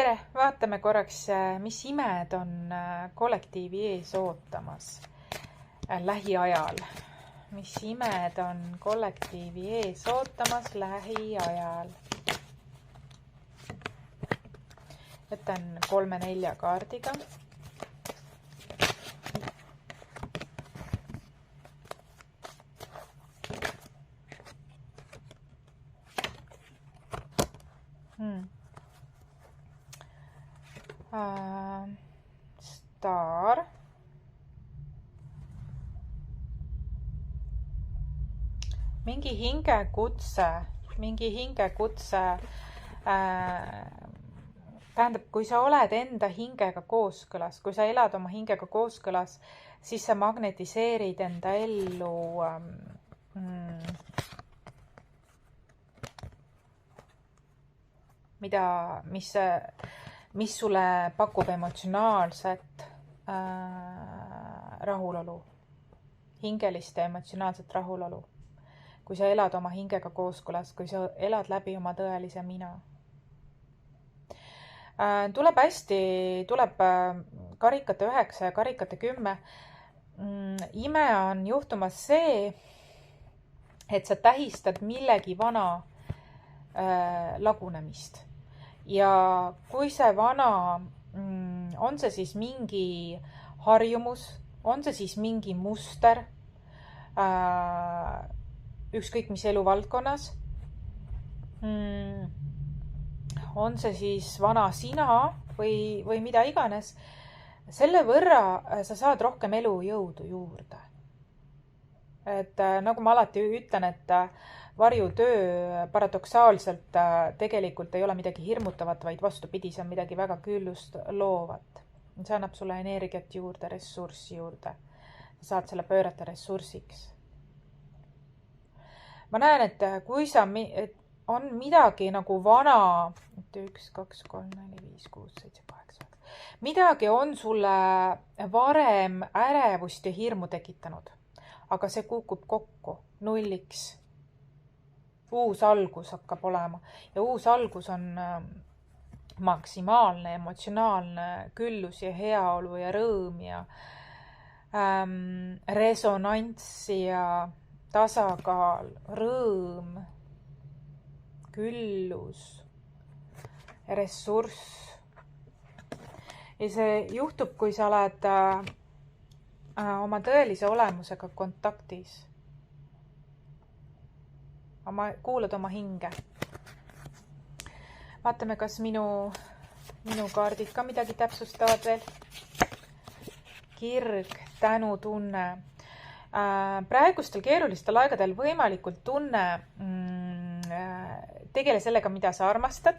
tere, vaatame korraks, mis imed on kollektiivi ees ootamas lähiajal. Mis imed on kollektiivi ees ootamas lähiajal. Võtan 3-4 kaardiga. Star. Mingi hingekutse. Tähendab, kui sa oled enda hingega kooskõlas, kui sa elad oma hingega kooskõlas, siis sa magnetiseerid enda ellu mis sulle pakub emotsionaalset rahulolu, hingelist ja emotsionaalset rahulolu. Kui sa elad oma hingega kooskõlas, kui sa elad läbi oma tõelise mina. Tuleb karikate 9 ja karikate 10. Ime on juhtumas see, et sa tähistad millegi vana lagunemist. Ja kui see vana, on see siis mingi harjumus, on see siis mingi muster, ükskõik mis eluvaldkonnas, on see siis vana sina või mida iganes, selle võrra sa saad rohkem elujõudu juurde. Et nagu ma alati ütlen, et varjutöö paradoksaalselt tegelikult ei ole midagi hirmutavat, vaid vastupidi, see on midagi väga küllust loovat. See annab sulle energiat juurde, ressurssi juurde. Sa saad selle pöörata ressursiks. Ma näen, et kui on midagi nagu vana, 1, 2, 3, 4, 5, 6, 7, 8, midagi on sulle varem ärevust ja hirmu tekitanud, aga see kukub kokku nulliks. Uus algus hakkab olema ja uus algus on maksimaalne emotsionaalne küllus ja heaolu ja rõõm ja resonants ja tasakaal, rõõm, küllus, ressurss. Ja see juhtub, kui sa oled oma tõelise olemusega kontaktis. Kuulad oma hinge. Vaatame, kas minu kaardid ka midagi täpsustavad veel. Kirg, tänutunne. Praegustel keerulistel aegadel võimalikult tunne, tegele sellega, mida sa armastad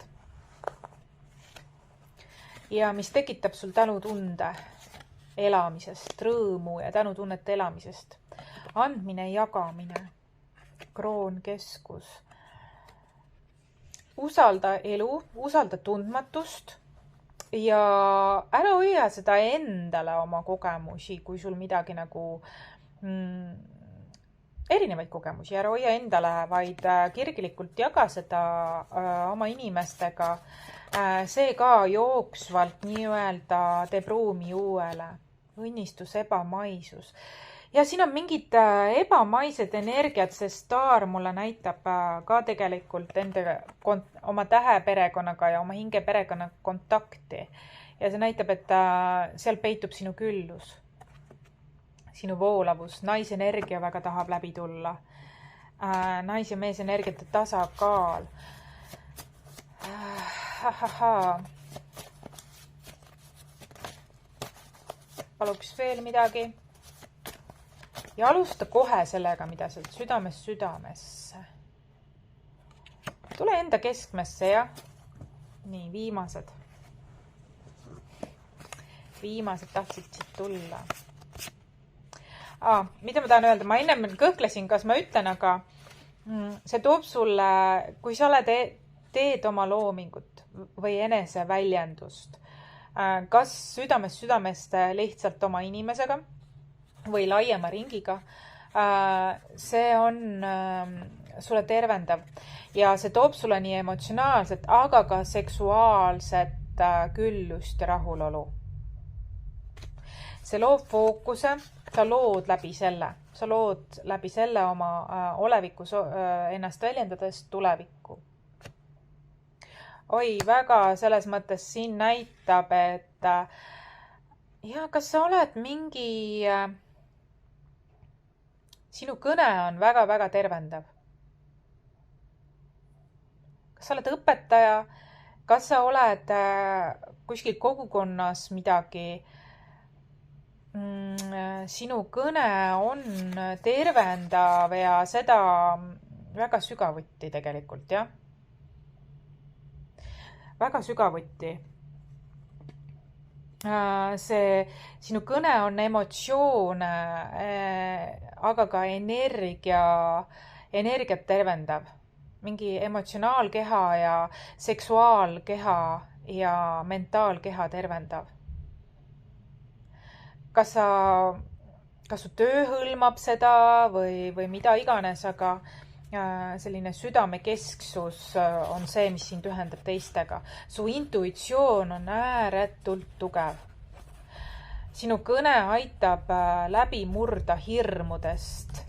ja mis tekitab sul tänutunde elamisest, rõõmu ja tänutunnet elamisest. Andmine, jagamine, kroon, keskus. Usalda elu, usalda tundmatust ja ära hoia seda endale oma kogemusi, kui sul midagi nagu erinevaid kogemusi ära hoia endale, vaid kirglikult jaga seda oma inimestega. See ka jooksvalt nii-öelda teeb ruumi uuele. Õnnistus, ebamaisus. Ja siin on mingid ebamaised energiat, see staar mulle näitab ka tegelikult oma täheperekonnaga ja oma hingeperekonna kontakti. Ja see näitab, et seal peitub sinu küllus. Sinu voolavus, naisenergia väga tahab läbi tulla. Nais- ja meesenergiate tasakaal. Paluks veel midagi. Ja alusta kohe sellega, mida sealt südamesse. Tule enda keskmesse, jah? Nii, viimased. Viimased tahtsid siit tulla. Mida ma tahan öelda? Ma ennem kõhklesin, kas ma ütlen, aga see toob sulle, kui sa teed oma loomingut või eneseväljendust, kas südamest lihtsalt oma inimesega või laiema ringiga, see on sulle tervendav ja see toob sulle nii emotsionaalset, aga ka seksuaalset küllust ja rahulolu. See loob fookuse, sa lood läbi selle oma olevikus ennast väljendades tulevikku. Oi, väga selles mõttes siin näitab, et ja kas sa oled mingi, sinu kõne on väga-väga tervendav. Kas sa oled õpetaja, kas sa oled kuskil kogukonnas midagi, sinu kõne on tervendav ja seda väga sügavuti tegelikult, jah. Väga sügavuti. See sinu kõne on emotsioone, aga ka energiat tervendav. Mingi emotsionaalkeha ja seksuaalkeha ja mentaalkeha tervendav. Kas su töö hõlmab seda või mida iganes, aga selline südamekesksus on see, mis sind ühendab teistega. Su intuitsioon on ääretult tugev. Sinu kõne aitab läbi murda hirmudest.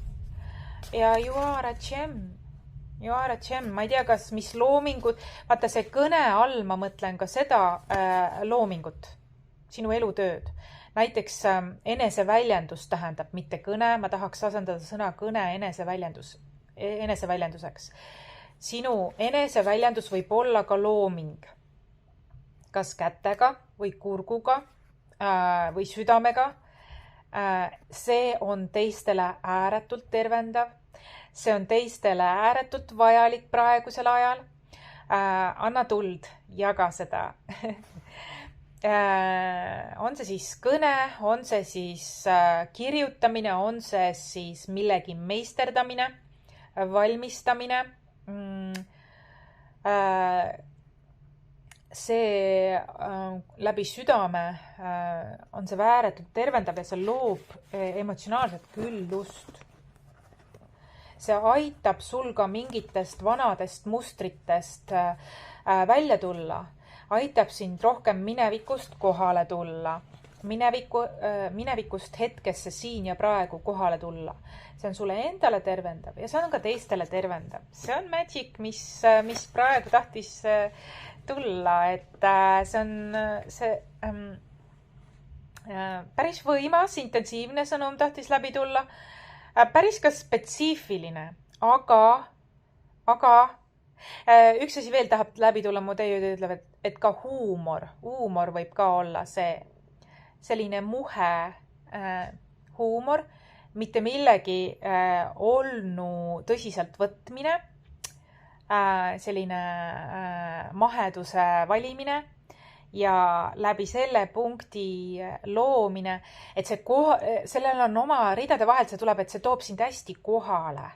Ja you are a gem. You are a gem. Ma ei tea, mis loomingud. Vaata, see kõne all ma mõtlen ka seda loomingut, sinu elutööd. Näiteks eneseväljendus tähendab mitte kõne, ma tahaks asendada sõna kõne eneseväljenduseks. Sinu eneseväljendus võib olla ka looming. Kas kätega või kurguga või südamega. See on teistele ääretult tervendav. See on teistele ääretult vajalik praegusel ajal. Anna tuld, jaga seda. On see siis kõne, on see siis kirjutamine, on see siis millegi meisterdamine, valmistamine. See läbi südame on see ääretult tervendav ja see loob emotsionaalset küllust. See aitab sul ka mingitest vanadest mustritest välja tulla. Aitab sind rohkem minevikust kohale tulla. Minevikust hetkesse siin ja praegu kohale tulla. See on sulle endale tervendav ja see on ka teistele tervendav. See on magic, mis praegu tahtis tulla, et see on päris võimas, intensiivne sõnum tahtis läbi tulla. Päris ka spetsiifiline, aga üks asi veel tahab läbi tulla, mu teie ütleb, et ka huumor võib ka olla selline muhe huumor, mitte millegi olnu tõsiselt võtmine, selline maheduse valimine ja läbi selle punkti loomine, et sellel on oma ridade vahelt, see tuleb, et see toob sind hästi kohale.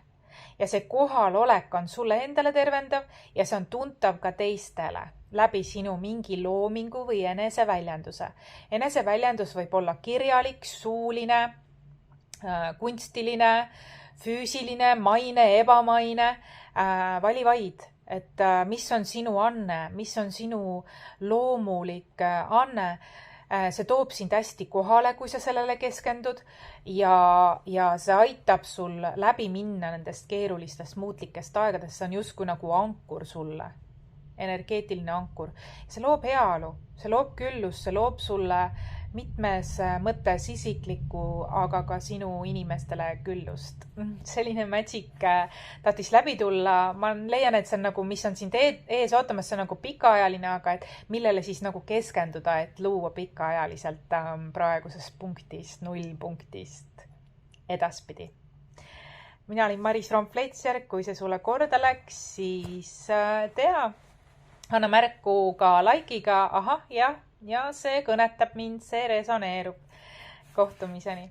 Ja see kohalolek on sulle endale tervendav ja see on tuntav ka teistele läbi sinu mingi loomingu või eneseväljenduse. Eneseväljendus võib olla kirjalik, suuline, kunstiline, füüsiline, maine, ebamaine, vali vaid. Et mis on sinu anne, mis on sinu loomulik anne. See toob sind hästi kohale, kui sa sellele keskendud ja see aitab sul läbi minna nendest keerulistest muutlikest aegadest. See on justkui nagu ankur sulle, energeetiline ankur. See loob heaolu, see loob küllus, see loob sulle mitmes mõttes isiklikku, aga ka sinu inimestele küllust. Selline magic tahtis läbi tulla. Ma leian, et see on nagu, mis on sind ees ootamas, see on nagu pikaajaline, aga et millele siis nagu keskenduda, et luua pikaajaliselt praegusest punktist, nullpunktist edaspidi. Mina olin Maris Romp-Fletcher. Kui see sulle korda läks, siis tea. Anna märku ka like'iga. Ahah, jah. Ja see kõnetab mind, see resoneerub. Kohtumiseni.